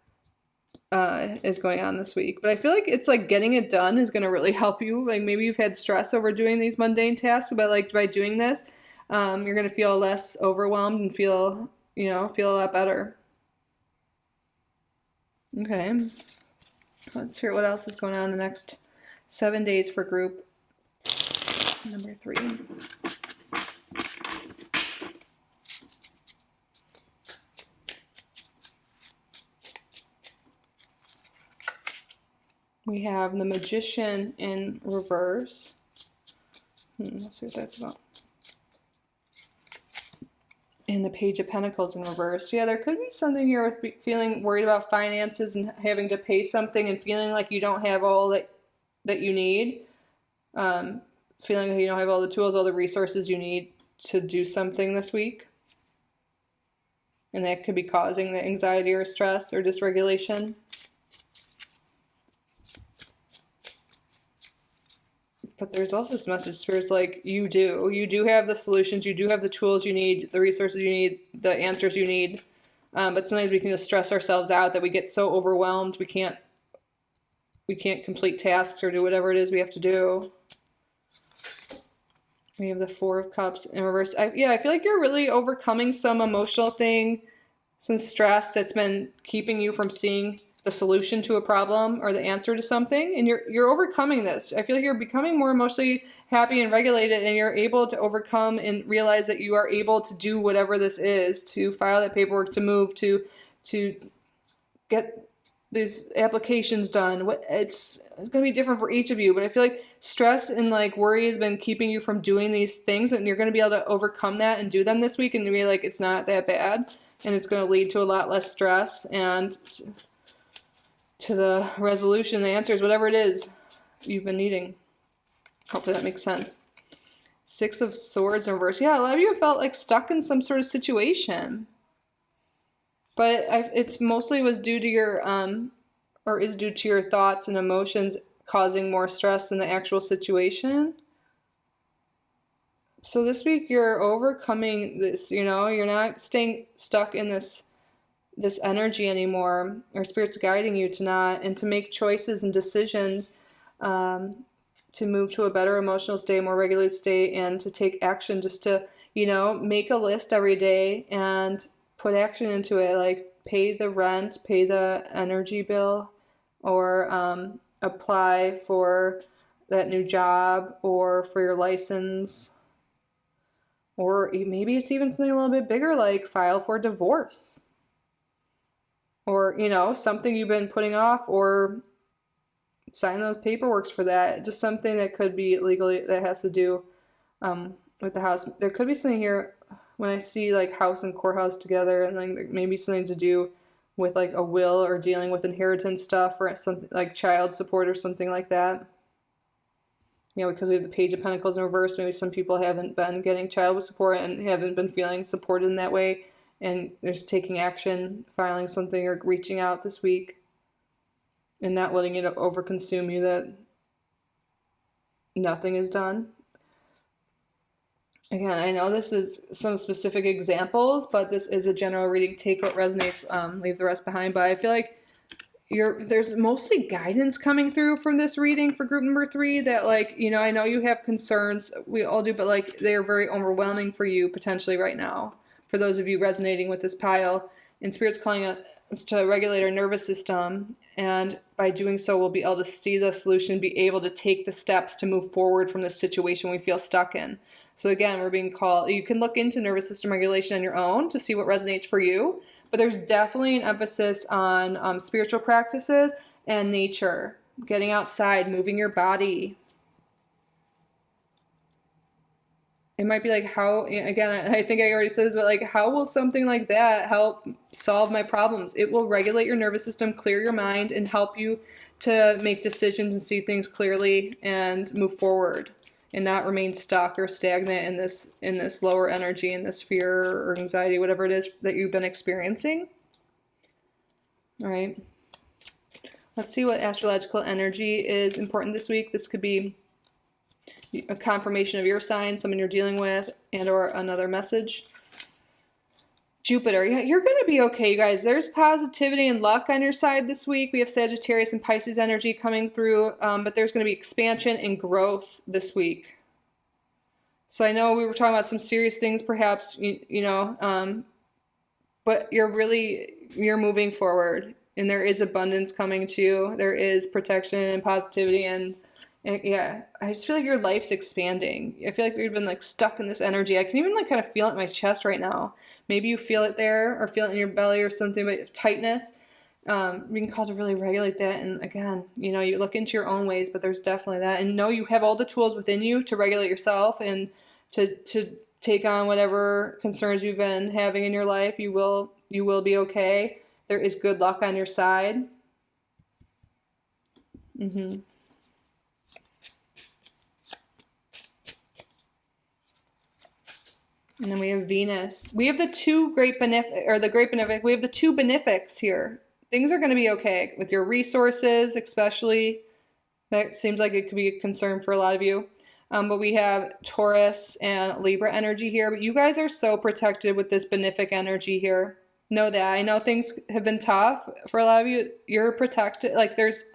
is going on this week. But I feel like it's like getting it done is going to really help you. Like maybe you've had stress over doing these mundane tasks, but like by doing this, you're going to feel less overwhelmed and feel a lot better. Okay, let's hear what else is going on in the next 7 days for group number 3. We have the Magician in reverse. Let's see what that's about. And the Page of Pentacles in reverse. Yeah, there could be something here with feeling worried about finances and having to pay something and feeling like you don't have all that you need. Feeling like you don't have all the tools, all the resources you need to do something this week. And that could be causing the anxiety or stress or dysregulation. But there's also this message, Spirit's like, you do have the solutions, you do have the tools you need, the resources you need, the answers you need. But sometimes we can just stress ourselves out that we get so overwhelmed we can't complete tasks or do whatever it is we have to do. We have the Four of Cups in reverse. I feel like you're really overcoming some emotional thing, some stress that's been keeping you from seeing the solution to a problem or the answer to something, and you're overcoming this. I feel like you're becoming more emotionally happy and regulated, and you're able to overcome and realize that you are able to do whatever this is, to file that paperwork, to move, to get these applications done. It's going to be different for each of you, but I feel like stress and like worry has been keeping you from doing these things, and you're going to be able to overcome that and do them this week and be like, it's not that bad, and it's going to lead to a lot less stress and to the resolution, the answers, whatever it is you've been needing. Hopefully that makes sense. Six of Swords in reverse. Yeah, a lot of you have felt like stuck in some sort of situation. But it's mostly was due to your, or is due to your thoughts and emotions causing more stress than the actual situation. So this week you're overcoming this, you're not staying stuck in this energy anymore, or Spirit's guiding you to not, and to make choices and decisions to move to a better emotional state, more regular state, and to take action, just to, make a list every day and put action into it, like pay the rent, pay the energy bill, or apply for that new job, or for your license, or maybe it's even something a little bit bigger, like file for divorce. Or, something you've been putting off, or sign those paperworks for that. Just something that could be legally, that has to do with the house. There could be something here when I see like house and courthouse together, and like maybe something to do with like a will, or dealing with inheritance stuff, or something like child support or something like that. Because we have the Page of Pentacles in reverse, maybe some people haven't been getting child support and haven't been feeling supported in that way. And there's taking action, filing something, or reaching out this week, and not letting it overconsume you that nothing is done. Again, I know this is some specific examples, but this is a general reading. Take what resonates, leave the rest behind. But I feel like there's mostly guidance coming through from this reading for group number 3 that, like, I know you have concerns. We all do, but like they're very overwhelming for you potentially right now. For those of you resonating with this pile, and Spirit's calling us to regulate our nervous system, and by doing so we'll be able to see the solution, be able to take the steps to move forward from the situation we feel stuck in. So again, we're being called, you can look into nervous system regulation on your own to see what resonates for you, but there's definitely an emphasis on spiritual practices and nature, getting outside, moving your body. It might be like, how, again, I think I already said this, but like, how will something like that help solve my problems? It will regulate your nervous system, clear your mind, and help you to make decisions and see things clearly and move forward, and not remain stuck or stagnant in this lower energy, in this fear or anxiety, whatever it is that you've been experiencing. All right. Let's see what astrological energy is important this week. This could be a confirmation of your sign, someone you're dealing with, and or another message. Jupiter, yeah, you're going to be okay, you guys. There's positivity and luck on your side this week. We have Sagittarius and Pisces energy coming through, but there's going to be expansion and growth this week. So I know we were talking about some serious things, perhaps, but you're moving forward, and there is abundance coming to you. There is protection and positivity, and yeah, I just feel like your life's expanding. I feel like you've been like stuck in this energy. I can even like kind of feel it in my chest right now. Maybe you feel it there, or feel it in your belly or something, but tightness. Being called to really regulate that. And again, you look into your own ways, but there's definitely that. And know you have all the tools within you to regulate yourself and to take on whatever concerns you've been having in your life. You will be okay. There is good luck on your side. And then we have Venus. We have the two great benefic, or the great benefic. We have the two benefics here. Things are going to be okay with your resources, especially. That seems like it could be a concern for a lot of you. But we have Taurus and Libra energy here. But you guys are so protected with this benefic energy here. Know that. I know things have been tough for a lot of you. You're protected. Like there's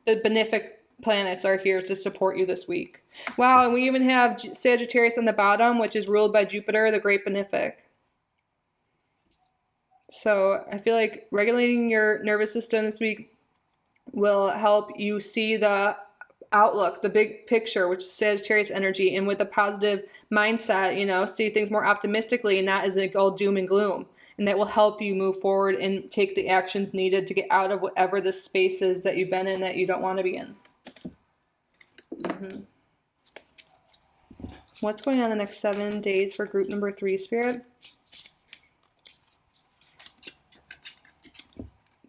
the benefic planets are here to support you this week. Wow, and we even have Sagittarius on the bottom, which is ruled by Jupiter, the great benefic. So I feel like regulating your nervous system this week will help you see the outlook, the big picture, which is Sagittarius energy, and with a positive mindset, you know, see things more optimistically and not as like all doom and gloom. And that will help you move forward and take the actions needed to get out of whatever the space is that you've been in that you don't want to be in. What's going on the next 7 days for group number 3, Spirit?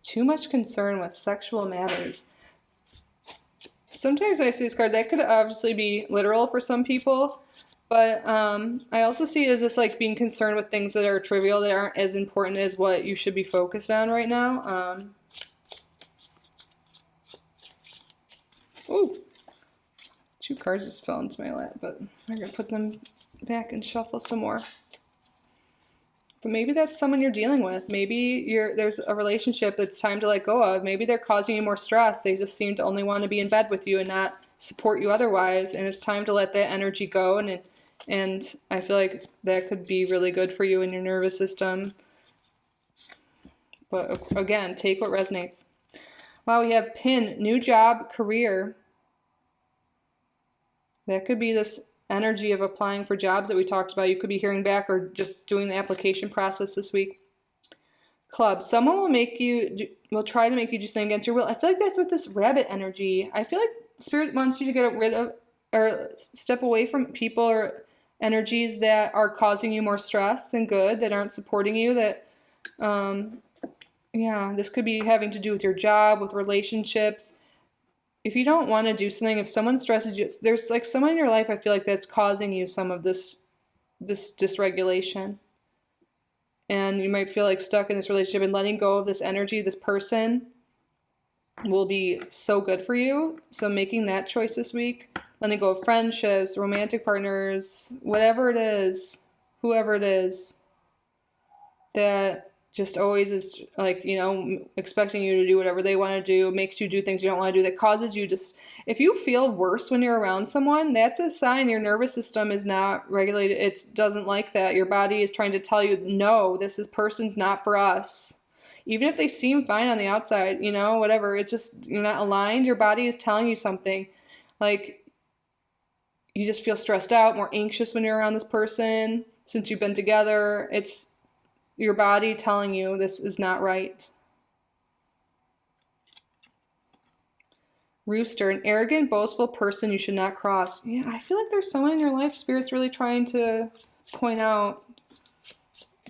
Too much concern with sexual matters. Sometimes I see this card, that could obviously be literal for some people, but I also see it as this like being concerned with things that are trivial, that aren't as important as what you should be focused on right now. Ooh. 2 cards just fell into my lap, but I'm going to put them back and shuffle some more. But maybe that's someone you're dealing with. Maybe there's a relationship that's time to let go of. Maybe they're causing you more stress. They just seem to only want to be in bed with you and not support you otherwise. And it's time to let that energy go. And I feel like that could be really good for you and your nervous system. But again, take what resonates. Wow, we have Pin, new job, career. That could be this energy of applying for jobs that we talked about. You could be hearing back or just doing the application process this week. Club, someone will try to make you do something against your will. I feel like that's with this rabbit energy. I feel like Spirit wants you to get rid of or step away from people or energies that are causing you more stress than good, that aren't supporting you, that, this could be having to do with your job, with relationships. If you don't want to do something, if someone stresses you, there's like someone in your life, I feel like that's causing you some of this dysregulation. And you might feel like stuck in this relationship, and letting go of this energy, this person, will be so good for you. So making that choice this week, letting go of friendships, romantic partners, whatever it is, whoever it is, that just always is like, you know, expecting you to do whatever they want to do, makes you do things you don't want to do, that causes you just, if you feel worse when you're around someone, that's a sign your nervous system is not regulated. It doesn't like that. Your body is trying to tell you, no, person's not for us. Even if they seem fine on the outside, you know, whatever, it's just, you're not aligned. Your body is telling you something. Like, you just feel stressed out, more anxious when you're around this person since you've been together. It's your body telling you this is not right. Rooster, an arrogant, boastful person you should not cross. Yeah, I feel like there's someone in your life Spirit's really trying to point out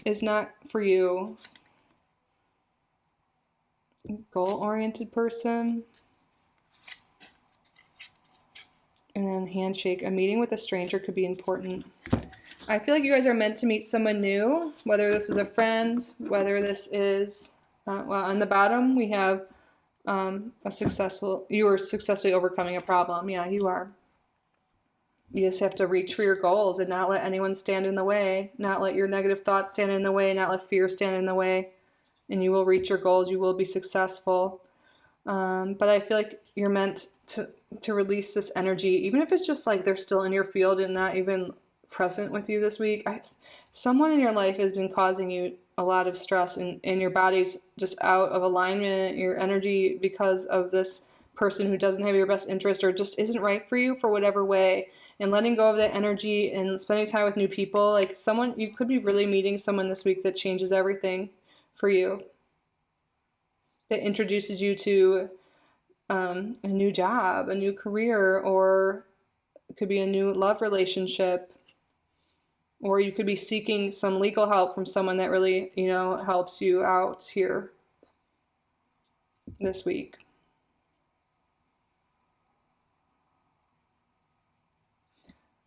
is not for you. Goal-oriented person. And then handshake. A meeting with a stranger could be important. I feel like you guys are meant to meet someone new, whether this is a friend, whether this is, well, on the bottom we have you are successfully overcoming a problem. Yeah, you are. You just have to reach for your goals and not let anyone stand in the way, not let your negative thoughts stand in the way, not let fear stand in the way, and you will reach your goals. You will be successful. But I feel like you're meant to release this energy, even if it's just like they're still in your field and not even present with you this week. Someone in your life has been causing you a lot of stress, and your body's just out of alignment, your energy, because of this person who doesn't have your best interest or just isn't right for you for whatever way. And letting go of that energy and spending time with new people, like someone, you could be really meeting someone this week that changes everything for you, that introduces you to a new job, a new career, or it could be a new love relationship. Or you could be seeking some legal help from someone that really, helps you out here this week.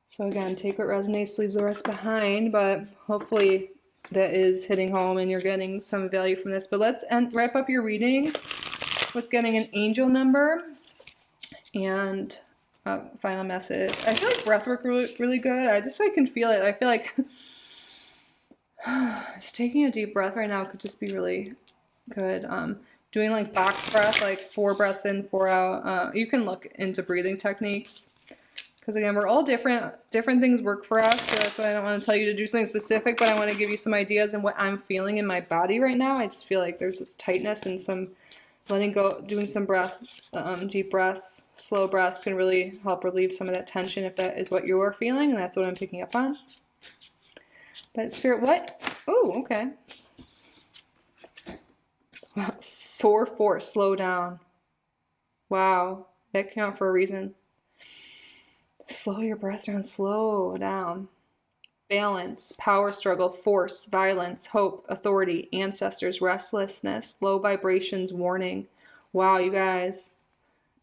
So again, take what resonates, leaves the rest behind, but hopefully that is hitting home and you're getting some value from this. But let's wrap up your reading with getting an angel number and final message. I feel like breath work really good. I can feel it. I feel like it's taking a deep breath right now could just be really good. Doing like box breath, like 4 breaths in, 4 out. You can look into breathing techniques. Because again, we're all different things work for us, so that's why I don't want to tell you to do something specific, but I want to give you some ideas and what I'm feeling in my body right now. I just feel like there's this tightness and some letting go, doing some deep breaths, slow breaths can really help relieve some of that tension if that is what you're feeling, and that's what I'm picking up on. But Spirit, what? Oh, okay. 4-4, slow down. Wow, that came out for a reason. Slow your breath down, slow down. Balance, power struggle, force, violence, hope, authority, ancestors, restlessness, low vibrations, warning. Wow, you guys.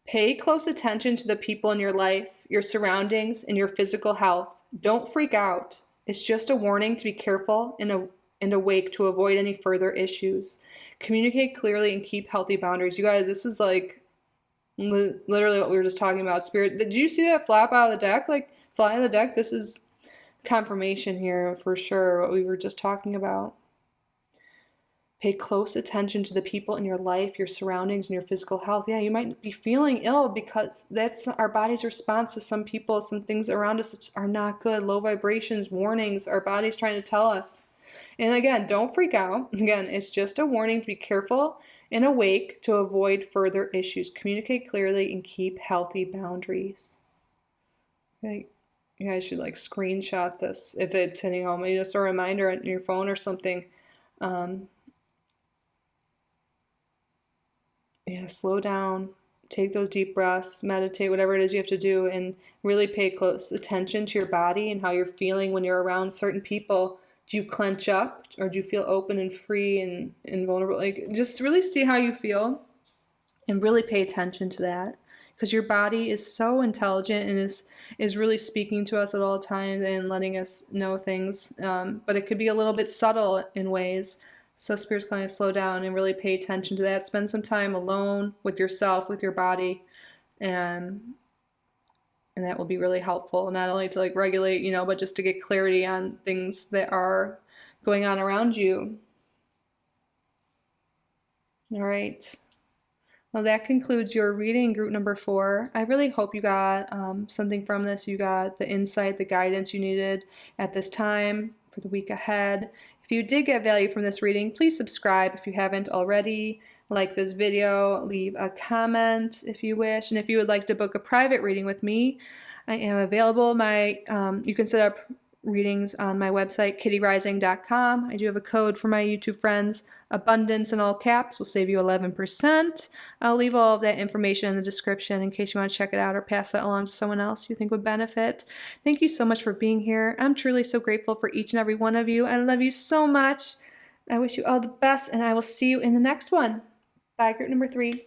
Pay close attention to the people in your life, your surroundings, and your physical health. Don't freak out. It's just a warning to be careful and awake to avoid any further issues. Communicate clearly and keep healthy boundaries. You guys, this is like literally what we were just talking about. Spirit, did you see that flap out of the deck? Like, fly out of the deck? This is confirmation here for sure, what we were just talking about. Pay close attention to the people in your life, your surroundings, and your physical health. Yeah, you might be feeling ill because that's our body's response to some people, some things around us that are not good. Low vibrations, warnings, our body's trying to tell us. And again, don't freak out. Again, it's just a warning to be careful and awake to avoid further issues. Communicate clearly and keep healthy boundaries. Okay. You guys should like screenshot this if it's hitting home. Maybe just a reminder on your phone or something. Yeah, slow down, take those deep breaths, meditate, whatever it is you have to do, and really pay close attention to your body and how you're feeling when you're around certain people. Do you clench up or do you feel open and free and vulnerable? Like, just really see how you feel and really pay attention to that, because your body is so intelligent and is really speaking to us at all times and letting us know things. But it could be a little bit subtle in ways. So Spirit's calling you to slow down and really pay attention to that. Spend some time alone with yourself, with your body, and that will be really helpful, not only to like regulate, but just to get clarity on things that are going on around you. All right. Well, that concludes your reading, group number 4. I really hope you got something from this. You got the insight, the guidance you needed at this time for the week ahead. If you did get value from this reading, please subscribe if you haven't already. Like this video, leave a comment if you wish, and if you would like to book a private reading with me, I am available. You can set up readings on my website, kittyoutsidethebox. I do have a code for my YouTube friends. Abundance in all caps will save you 11%. I'll leave all of that information in the description in case you want to check it out or pass that along to someone else you think would benefit. Thank you so much for being here. I'm truly so grateful for each and every one of you. I love you so much. I wish you all the best, and I will see you in the next one. Bye, group number 3.